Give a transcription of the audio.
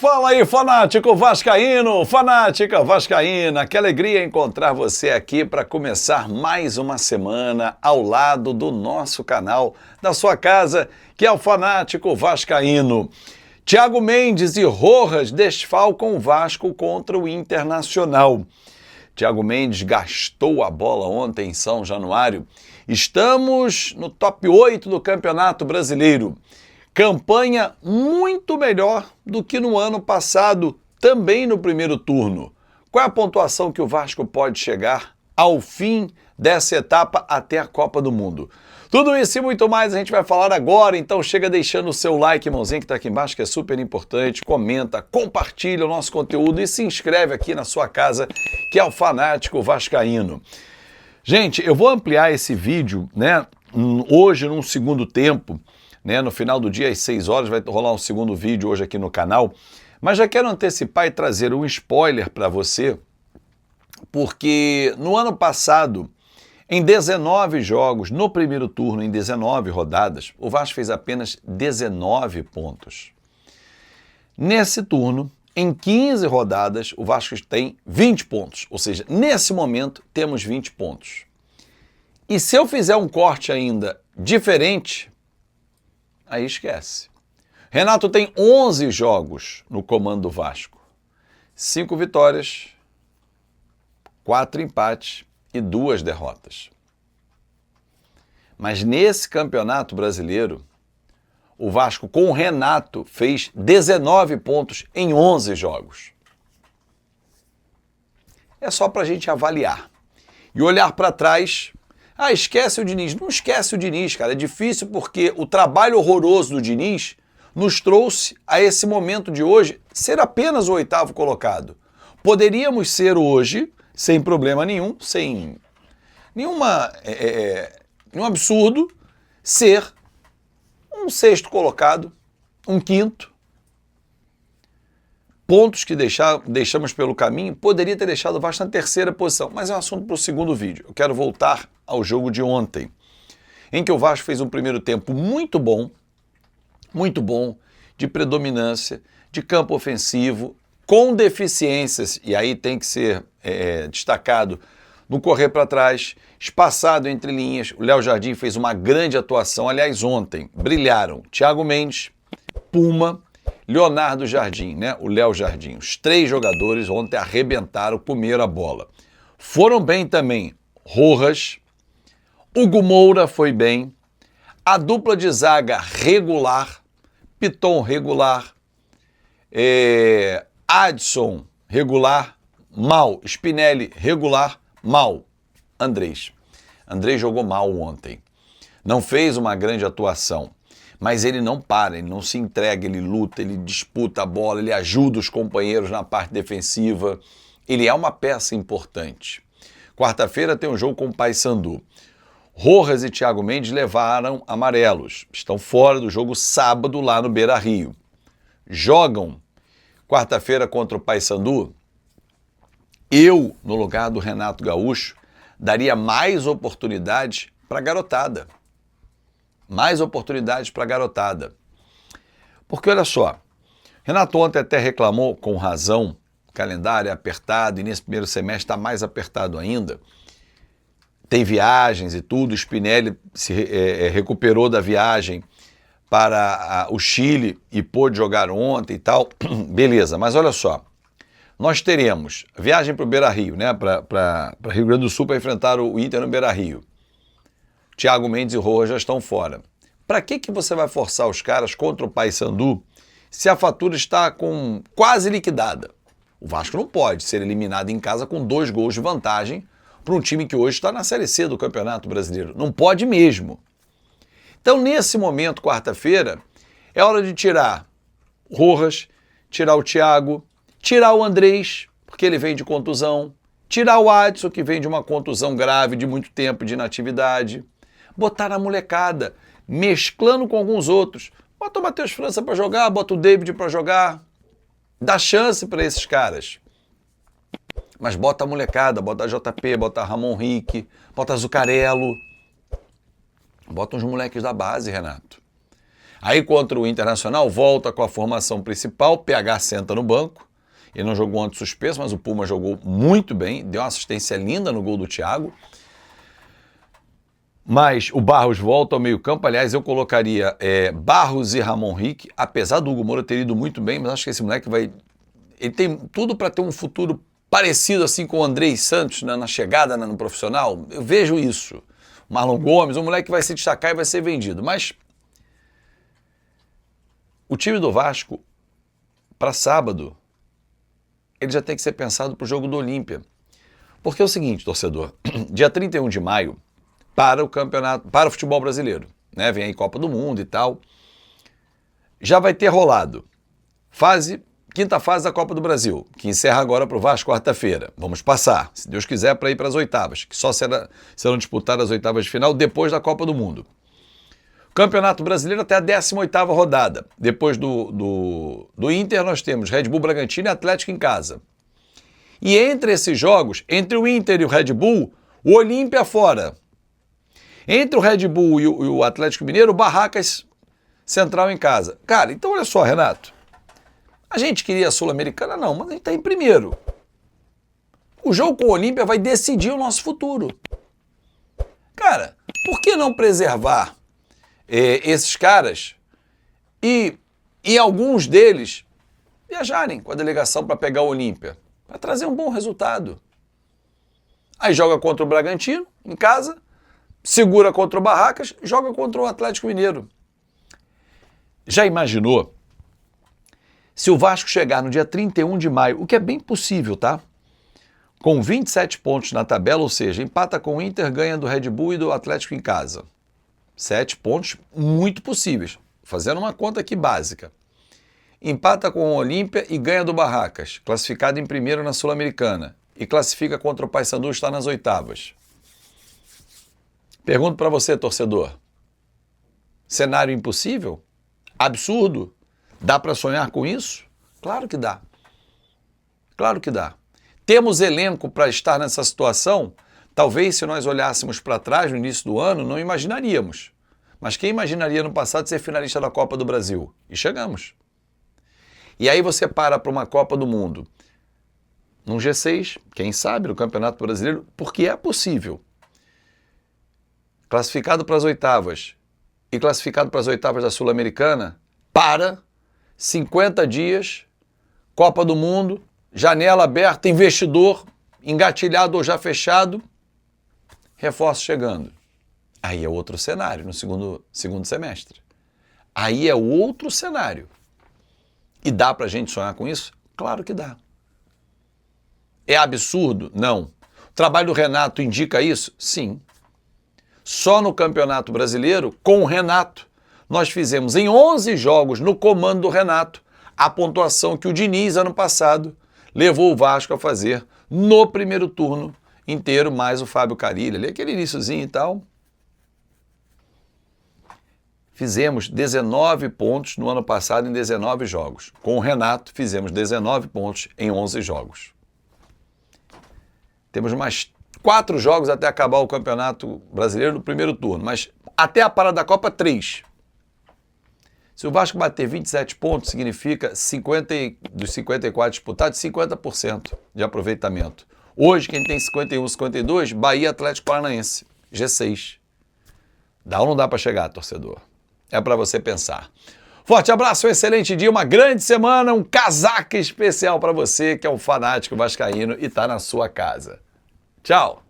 Fala aí, fanático vascaíno, fanática vascaína, que alegria encontrar você aqui para começar mais uma semana ao lado do nosso canal, da sua casa, que é o Fanático Vascaíno. Thiago Mendes e Rojas desfalcam o Vasco contra o Internacional. Thiago Mendes gastou a bola ontem em São Januário. Estamos no top 8 do Campeonato Brasileiro. Campanha muito melhor do que no ano passado, também no primeiro turno. Qual é a pontuação que o Vasco pode chegar ao fim dessa etapa até a Copa do Mundo? Tudo isso e muito mais a gente vai falar agora, então chega deixando o seu like, irmãozinho, que está aqui embaixo, que é super importante. Comenta, compartilha o nosso conteúdo e se inscreve aqui na sua casa, que é o Fanático Vascaíno. Gente, eu vou ampliar esse vídeo, né, hoje num segundo tempo, né, no final do dia às 6 horas vai rolar um segundo vídeo hoje aqui no canal, mas já quero antecipar e trazer um spoiler para você, porque no ano passado, em 19 jogos, no primeiro turno, em 19 rodadas, o Vasco fez apenas 19 pontos. Nesse turno, em 15 rodadas, o Vasco tem 20 pontos, ou seja, nesse momento temos 20 pontos. E se eu fizer um corte ainda diferente, aí esquece. Renato tem 11 jogos no comando do Vasco. 5 vitórias, 4 empates e 2 derrotas. Mas nesse Campeonato Brasileiro, o Vasco com o Renato fez 19 pontos em 11 jogos. É só para a gente avaliar. E olhar para trás. Ah, esquece o Diniz. Não esquece o Diniz, cara. É difícil porque o trabalho horroroso do Diniz nos trouxe a esse momento de hoje ser apenas o 8º colocado. Poderíamos ser hoje, sem problema nenhum, sem nenhum absurdo, ser um 6º colocado, um 5º. Pontos que deixamos pelo caminho, poderia ter deixado o Vasco na 3ª posição, mas é um assunto para o segundo vídeo. Eu quero voltar ao jogo de ontem, em que o Vasco fez um primeiro tempo muito bom, de predominância, de campo ofensivo, com deficiências, e aí tem que ser destacado, no correr para trás, espaçado entre linhas. O Léo Jardim fez uma grande atuação, aliás, ontem brilharam Thiago Mendes, Puma, Leonardo Jardim, né? O Léo Jardim. Os 3 jogadores ontem arrebentaram, comeram a bola. Foram bem também Rojas, Hugo Moura foi bem, a dupla de zaga regular, Piton regular, Adson regular, mal, Spinelli regular, mal, Andrés jogou mal ontem, não fez uma grande atuação. Mas ele não para, ele não se entrega, ele luta, ele disputa a bola, ele ajuda os companheiros na parte defensiva. Ele é uma peça importante. Quarta-feira tem um jogo com o Paysandu. Rojas e Thiago Mendes levaram amarelos. Estão fora do jogo sábado lá no Beira-Rio. Jogam quarta-feira contra o Paysandu. Eu, no lugar do Renato Gaúcho, daria mais oportunidades para a garotada. Mais oportunidades para a garotada. Porque olha só, Renato ontem até reclamou com razão, o calendário é apertado e nesse primeiro semestre está mais apertado ainda. Tem viagens e tudo, o Spinelli se recuperou da viagem para o Chile e pôde jogar ontem e tal. Beleza, mas olha só, nós teremos viagem para o Beira-Rio, né, para Rio Grande do Sul para enfrentar o Inter no Beira-Rio. Thiago Mendes e Rojas já estão fora. Para que você vai forçar os caras contra o Paysandu se a fatura está quase liquidada? O Vasco não pode ser eliminado em casa com 2 gols de vantagem para um time que hoje está na Série C do Campeonato Brasileiro. Não pode mesmo. Então, nesse momento, quarta-feira, é hora de tirar o Rojas, tirar o Thiago, tirar o Andrés, porque ele vem de contusão, tirar o Adson, que vem de uma contusão grave de muito tempo de inatividade, botar a molecada, mesclando com alguns outros. Bota o Matheus França para jogar, bota o David para jogar, dá chance para esses caras. Mas bota a molecada, bota a JP, bota a Ramon Henrique, bota a Zucarello, bota uns moleques da base, Renato. Aí contra o Internacional volta com a formação principal, PH senta no banco. Ele não jogou antes suspenso, mas o Puma jogou muito bem, deu uma assistência linda no gol do Thiago. Mas o Barros volta ao meio-campo. Aliás, eu colocaria Barros e Ramon Rick, apesar do Hugo Moura ter ido muito bem, mas acho que esse moleque ele tem tudo para ter um futuro parecido assim com o Andrei Santos, né, na chegada, né, no profissional. Eu vejo isso. O Marlon Gomes, um moleque que vai se destacar e vai ser vendido. Mas o time do Vasco, para sábado, ele já tem que ser pensado para o jogo do Olímpia. Porque é o seguinte, torcedor, dia 31 de maio, para o campeonato, para o futebol brasileiro, né? Vem aí Copa do Mundo e tal. Já vai ter rolado quinta fase da Copa do Brasil, que encerra agora para o Vasco quarta-feira. Vamos passar, se Deus quiser, para ir para as oitavas, que só serão disputadas as oitavas de final depois da Copa do Mundo. Campeonato Brasileiro até a 18ª rodada. Depois do Inter, nós temos Red Bull Bragantino e Atlético em casa. E entre esses jogos, entre o Inter e o Red Bull, o Olímpia fora. Entre o Red Bull e o Atlético Mineiro, o Barracas Central em casa. Cara, então olha só, Renato. A gente queria a Sul-Americana? Não, mas a gente está em primeiro. O jogo com o Olímpia vai decidir o nosso futuro. Cara, por que não preservar esses caras e alguns deles viajarem com a delegação para pegar o Olímpia? Para trazer um bom resultado. Aí joga contra o Bragantino, em casa, segura contra o Barracas, joga contra o Atlético Mineiro. Já imaginou se o Vasco chegar no dia 31 de maio, o que é bem possível, tá? Com 27 pontos na tabela, ou seja, empata com o Inter, ganha do Red Bull e do Atlético em casa. 7 pontos muito possíveis. Fazendo uma conta aqui básica. Empata com o Olímpia e ganha do Barracas, classificado em primeiro na Sul-Americana. E classifica contra o Paysandu, está nas oitavas. Pergunto para você, torcedor. Cenário impossível? Absurdo? Dá para sonhar com isso? Claro que dá. Claro que dá. Temos elenco para estar nessa situação? Talvez se nós olhássemos para trás no início do ano, não imaginaríamos. Mas quem imaginaria no passado ser finalista da Copa do Brasil? E chegamos. E aí você para uma Copa do Mundo, num G6, quem sabe, no Campeonato Brasileiro, porque é possível. Classificado para as oitavas e classificado para as oitavas da Sul-Americana, para 50 dias, Copa do Mundo, janela aberta, investidor, engatilhado ou já fechado, reforço chegando. Aí é outro cenário no segundo semestre. Aí é outro cenário. E dá pra gente sonhar com isso? Claro que dá. É absurdo? Não. O trabalho do Renato indica isso? Sim. Só no Campeonato Brasileiro, com o Renato, nós fizemos em 11 jogos no comando do Renato a pontuação que o Diniz, ano passado, levou o Vasco a fazer no primeiro turno inteiro, mais o Fábio Carilli, ali, aquele iniciozinho e tal. Fizemos 19 pontos no ano passado em 19 jogos. Com o Renato, fizemos 19 pontos em 11 jogos. Temos mais 4 jogos até acabar o Campeonato Brasileiro no primeiro turno, mas até a parada da Copa, 3. Se o Vasco bater 27 pontos, significa dos 54 disputados, 50% de aproveitamento. Hoje, quem tem 51, 52, Bahia, Atlético Paranaense, G6. Dá ou não dá para chegar, torcedor? É para você pensar. Forte abraço, um excelente dia, uma grande semana, um casaca especial para você que é um fanático vascaíno e está na sua casa. Tchau!